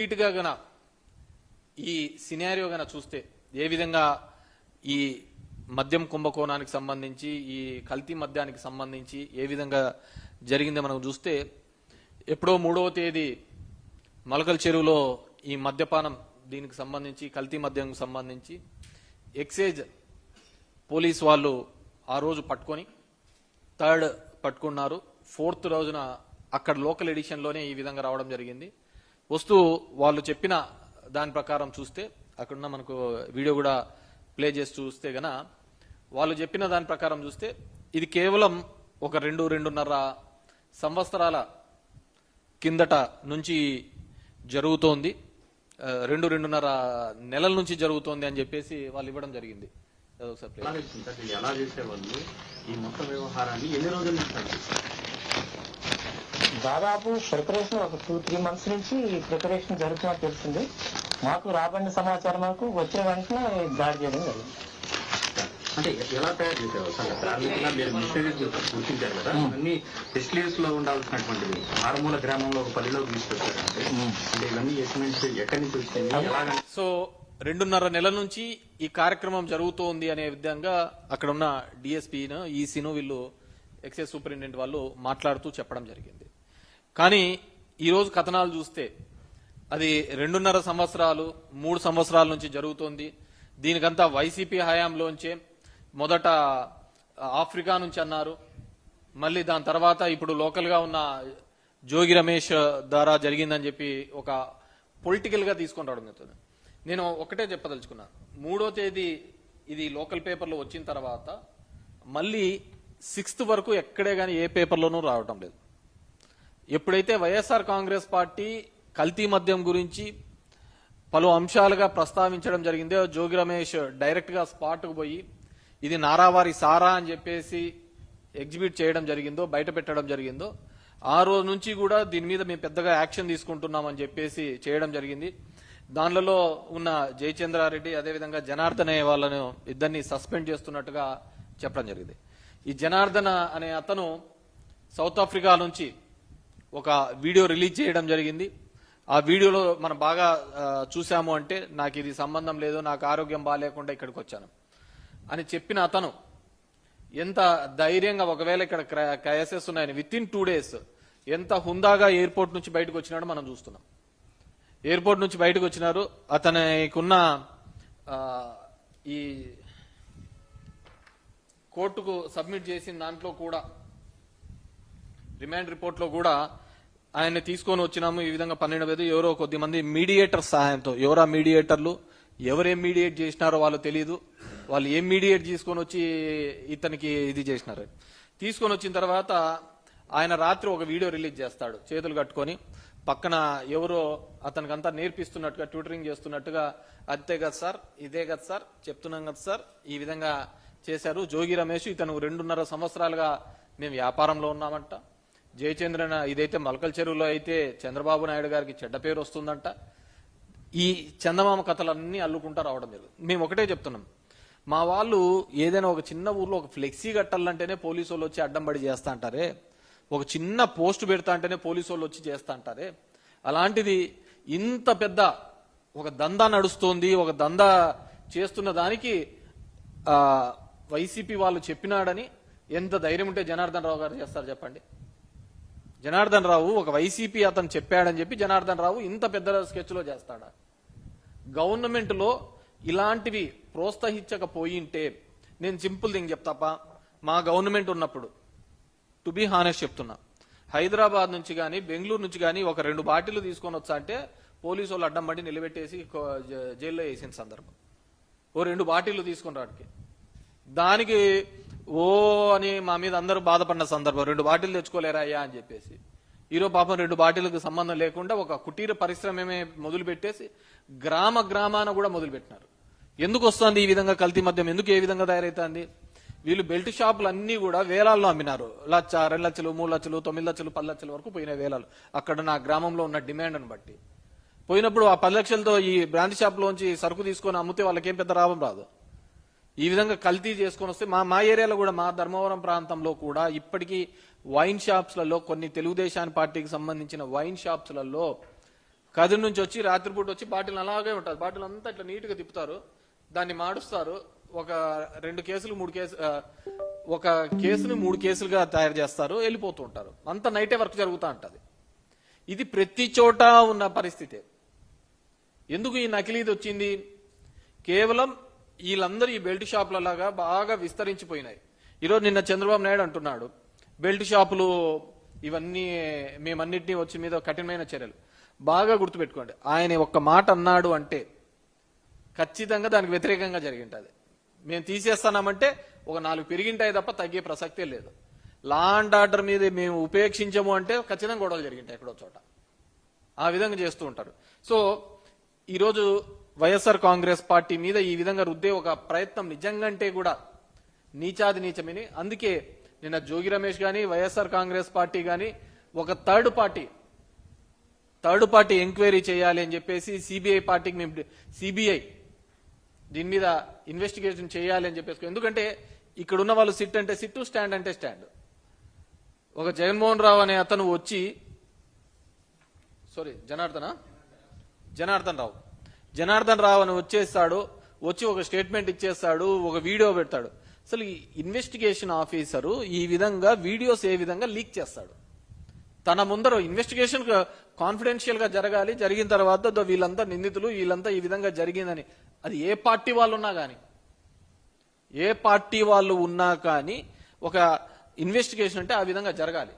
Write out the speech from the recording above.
గా గన ఈ సినారియో గన చూస్తే ఏ విధంగా ఈ మద్యం కుంభకోణానికి సంబంధించి ఈ కల్తీ మద్యానికి సంబంధించి ఏ విధంగా జరిగిందో మనం చూస్తే ఎప్పుడో 3వ తేదీ మలకల్ చెరువులో ఈ మద్యపానం దీనికి సంబంధించి కల్తీ మద్యంకు సంబంధించి ఎక్సైజ్ పోలీస్ వాళ్ళు ఆ రోజు పట్టుకొని థర్డ్ పట్టుకున్నారు. 4th రోజున అక్కడ లోకల్ ఎడిషన్లోనే ఈ విధంగా రావడం జరిగింది. వస్తూ వాళ్ళు చెప్పిన దాని ప్రకారం చూస్తే అక్కడున్న మనకు వీడియో కూడా ప్లే చేసి చూస్తే గన వాళ్ళు చెప్పిన దాని ప్రకారం చూస్తే ఇది కేవలం ఒక 2-2.5 సంవత్సరాల కిందట నుంచి జరుగుతోంది, 2-2.5 నెలల నుంచి జరుగుతోంది అని చెప్పేసి వాళ్ళు ఇవ్వడం జరిగింది. ఎలా చేసేవాళ్ళు ఈ మొత్తం వ్యవహారాన్ని ఎన్ని రోజుల నుంచి? దాదాపు ప్రిపరేషన్ ఒక 2-3 months నుంచి ప్రిపరేషన్ జరుగుతున్నట్టు తెలిసింది. మాకు రాబడిన సమాచారం వరకు వచ్చే వెంటనే దాడి చేయడం జరిగింది. అంటే ఎలా తయారు చేసేవాళ్ళు సార్? ప్రాథమికంగా మీరు మిషనరీస్ గుర్తించారు కదా, అన్ని ఫెసిలిటీస్ లో ఉండాల్సినటువంటివి మారుమూల గ్రామంలో ఒక పల్లెలోకి తీసుకొచ్చారంటే అంటే ఇవన్నీ ఎస్టిమేట్స్ ఎక్కడి నుంచి వచ్చింది ఎలాగ? సో 2.5 నెలల నుంచి ఈ కార్యక్రమం జరుగుతోంది అనే విధంగా అక్కడ ఉన్న డిఎస్పీను ఈసీను వీళ్ళు ఎక్సైజ్ సూపరింటెండెంట్ వాళ్ళు మాట్లాడుతూ చెప్పడం జరిగింది. కానీ ఈరోజు కథనాలు చూస్తే అది 2.5 సంవత్సరాలు 3 సంవత్సరాల నుంచి జరుగుతోంది. దీనికంతా వైసీపీ హయాంలోంచే మొదట ఆఫ్రికా నుంచి అన్నారు, మళ్ళీ దాని తర్వాత ఇప్పుడు లోకల్గా ఉన్న జోగి రమేష్ ద్వారా జరిగిందని చెప్పి ఒక పొలిటికల్ గా తీసుకొని రావడం జరుగుతుంది. నేను ఒకటే చెప్పదలుచుకున్నా, 3వ తేదీ ఇది లోకల్ పేపర్లో వచ్చిన తర్వాత మళ్ళీ 6th వరకు ఎక్కడే కానీ ఏ పేపర్లోనూ రావటం లేదు. ఎప్పుడైతే వైఎస్ఆర్ కాంగ్రెస్ పార్టీ కల్తీ మద్యం గురించి పలు అంశాలుగా ప్రస్తావించడం జరిగిందో, జోగి రమేష్ డైరెక్ట్ గా స్పాట్ కు పోయి ఇది నారావారి సారా అని చెప్పేసి ఎగ్జిబిట్ చేయడం జరిగిందో, బయట పెట్టడం జరిగిందో, ఆ రోజు నుంచి కూడా దీని మీద మేము పెద్దగా యాక్షన్ తీసుకుంటున్నామని చెప్పేసి చేయడం జరిగింది. దానిలో ఉన్న జయచంద్రారెడ్డి అదేవిధంగా జనార్దన్ అనే వాళ్ళను ఇద్దరిని సస్పెండ్ చేస్తున్నట్టుగా చెప్పడం జరిగింది. ఈ జనార్దన్ అనే అతను సౌత్ ఆఫ్రికా నుంచి ఒక వీడియో రిలీజ్ చేయడం జరిగింది. ఆ వీడియోలో మనం బాగా చూసాము అంటే నాకు ఇది సంబంధం లేదు, నాకు ఆరోగ్యం బాగాలేకుండా ఇక్కడికి వచ్చాను అని చెప్పిన అతను ఎంత ధైర్యంగా ఒకవేళ ఇక్కడ కేసెస్ ఉన్నాయని విత్-ఇన్ 2 days ఎంత హుందాగా ఎయిర్పోర్ట్ నుంచి బయటకు వచ్చినాడో మనం చూస్తున్నాం. ఎయిర్పోర్ట్ నుంచి బయటకు వచ్చినారు. అతనికున్న ఈ కోర్టుకు సబ్మిట్ చేసిన దాంట్లో కూడా రిమాండ్ రిపోర్ట్ లో కూడా ఆయన్ని తీసుకొని వచ్చినాము. ఈ విధంగా 12 ఎవరో కొద్దిమంది మీడియేటర్ సహాయంతో, ఎవరా మీడియేటర్లు, ఎవరేం మీడియేట్ చేసినారో వాళ్ళు తెలియదు, వాళ్ళు ఏం మీడియేట్ తీసుకొని వచ్చి ఇతనికి ఇది చేసినారు. తీసుకొని వచ్చిన తర్వాత ఆయన రాత్రి ఒక వీడియో రిలీజ్ చేస్తాడు చేతులు కట్టుకొని, పక్కన ఎవరో అతనికంతా నేర్పిస్తున్నట్టుగా ట్యూటరింగ్ చేస్తున్నట్టుగా, అంతే కదా సార్, ఇదే కదా సార్, చెప్తున్నాం కదా సార్, ఈ విధంగా చేశారు. జోగి రమేష్ ఇతను 2.5 సంవత్సరాలుగా మేము వ్యాపారంలో ఉన్నామంట. జయచంద్రన్ ఇదైతే మలకల్ చెరువులో అయితే చంద్రబాబు నాయుడు గారికి చెడ్డ పేరు వస్తుందంట. ఈ చందమామ కథలన్నీ అల్లుకుంటా రావడం జరుగుతుంది. మేము ఒకటే చెప్తున్నాం, మా వాళ్ళు ఏదైనా ఒక చిన్న ఊర్లో ఒక ఫ్లెక్సీ కట్టాలంటేనే పోలీసు వాళ్ళు వచ్చి అడ్డం పడి చేస్తా అంటారే, ఒక చిన్న పోస్ట్ పెడతా అంటేనే పోలీసు వాళ్ళు వచ్చి చేస్తా అంటారే, అలాంటిది ఇంత పెద్ద ఒక దందా నడుస్తోంది, ఒక దందా చేస్తున్న దానికి వైసీపీ వాళ్ళు చెప్పినాడని ఎంత ధైర్యం ఉంటే జనార్దన్ రావు గారు చేస్తారు చెప్పండి? జనార్దన్ రావు ఒక వైసీపీ అతను చెప్పాడని చెప్పి జనార్దన్ రావు ఇంత పెద్ద స్కెచ్ లో చేస్తాడా? గవర్నమెంట్ లో ఇలాంటివి ప్రోత్సహించకపోయింటే, నేను సింపుల్ థింగ్ చెప్తాపా, మా గవర్నమెంట్ ఉన్నప్పుడు టు బి హానెస్ట్ చెప్తున్నా, హైదరాబాద్ నుంచి కానీ బెంగళూరు నుంచి కానీ ఒక 2 బాటిల్ తీసుకొని వచ్చా అంటే పోలీసు వాళ్ళు అడ్డం పడి నిలబెట్టేసి జైల్లో వేసిన సందర్భం. ఓ 2 బాటిల్ తీసుకొని రాడికి దానికి ఓ అని మా మీద అందరూ బాధపడిన సందర్భం, 2 బాటిల్ తెచ్చుకోలేరా అయ్యా అని చెప్పేసి. ఈరోజు పాపం 2 బాటిల్కి సంబంధం లేకుండా ఒక కుటీర పరిశ్రమే మొదలు పెట్టేసి గ్రామాన కూడా మొదలు పెట్టినారు. ఎందుకు వస్తుంది ఈ విధంగా కల్తీ మద్యం? ఎందుకు ఏ విధంగా తయారైతుంది? వీళ్ళు బెల్ట్ షాపులు అన్ని కూడా వేలాల్లో అమ్మినారు. 1 లక్ష, 2 లక్షలు, 3 లక్షలు, 9 లక్షలు, 10 లక్షల వరకు పోయిన వేలాలు అక్కడ నా గ్రామంలో ఉన్న డిమాండ్ని బట్టి పోయినప్పుడు ఆ 10 లక్షలతో ఈ బ్రాండ్ షాప్ లోంచి సరుకు తీసుకొని అమ్మితే వాళ్ళకేం పెద్ద లాభం రాదు. ఈ విధంగా కల్తీ చేసుకొని వస్తే మా ఏరియాలో కూడా, మా ధర్మవరం ప్రాంతంలో కూడా ఇప్పటికీ వైన్ షాప్స్లలో, కొన్ని తెలుగుదేశం పార్టీకి సంబంధించిన వైన్ షాప్స్లలో కదిరి నుంచి వచ్చి రాత్రిపూట వచ్చి బాటిల్ అలాగే ఉంటుంది, బాటిల్ అంతా ఇట్లా నీట్గా తిప్పుతారు, దాన్ని మాడుస్తారు, ఒక 2 కేసులు 3 కేసు ఒక కేసుని 3 కేసులుగా తయారు చేస్తారు, వెళ్ళిపోతూ ఉంటారు. అంత నైటే వర్క్ జరుగుతూ ఉంటుంది. ఇది ప్రతి చోట ఉన్న పరిస్థితి. ఎందుకు ఈ నకిలీది వచ్చింది? కేవలం వీళ్ళందరూ ఈ బెల్ట్ షాపులలాగా బాగా విస్తరించిపోయినాయి. ఈరోజు నిన్న చంద్రబాబు నాయుడు అంటున్నాడు బెల్ట్ షాపులు ఇవన్నీ మేమన్నిటినీ వచ్చి మీద కఠినమైన చర్యలు. బాగా గుర్తుపెట్టుకోండి, ఆయన ఒక్క మాట అన్నాడు అంటే ఖచ్చితంగా దానికి వ్యతిరేకంగా జరిగింటది. మేము తీసేస్తామంటే ఒక 4 పెరిగింటాయి తప్ప తగ్గే ప్రసక్తే లేదు. లా అండ్ ఆర్డర్ మీద మేము ఉపేక్షించము అంటే ఖచ్చితంగా గొడవలు జరిగింటాయి ఎక్కడో చోట. ఆ విధంగా చేస్తూ ఉంటారు. సో ఈరోజు వైఎస్ఆర్ కాంగ్రెస్ పార్టీ మీద ఈ విధంగా రుద్దే ఒక ప్రయత్నం నిజంగంటే కూడా నీచాది నీచమని. అందుకే నిన్న జోగి రమేష్ గాని వైఎస్ఆర్ కాంగ్రెస్ పార్టీ గాని ఒక థర్డ్ పార్టీ ఎంక్వైరీ చేయాలి అని చెప్పేసి సిబిఐ పార్టీకి మేము సిబిఐ దీని మీద ఇన్వెస్టిగేషన్ చేయాలి అని చెప్పేసి. ఎందుకంటే ఇక్కడ ఉన్న వాళ్ళు సిట్ అంటే సిట్టు, స్టాండ్ అంటే స్టాండ్. ఒక జగన్మోహన్ రావు అనే అతను వచ్చి జనార్దన్ రావు అని వచ్చేస్తాడు, వచ్చి ఒక స్టేట్మెంట్ ఇచ్చేస్తాడు, ఒక వీడియో పెడతాడు. అసలు ఈ ఇన్వెస్టిగేషన్ ఆఫీసరు ఈ విధంగా వీడియోస్ ఏ విధంగా లీక్ చేస్తాడు? తన ముందర ఇన్వెస్టిగేషన్ కాన్ఫిడెన్షియల్ గా జరగాలి, జరిగిన తర్వాత వీళ్ళంతా నిందితులు, వీళ్ళంతా ఈ విధంగా జరిగిందని. అది ఏ పార్టీ వాళ్ళు ఉన్నా కానీ ఒక ఇన్వెస్టిగేషన్ అంటే ఆ విధంగా జరగాలి.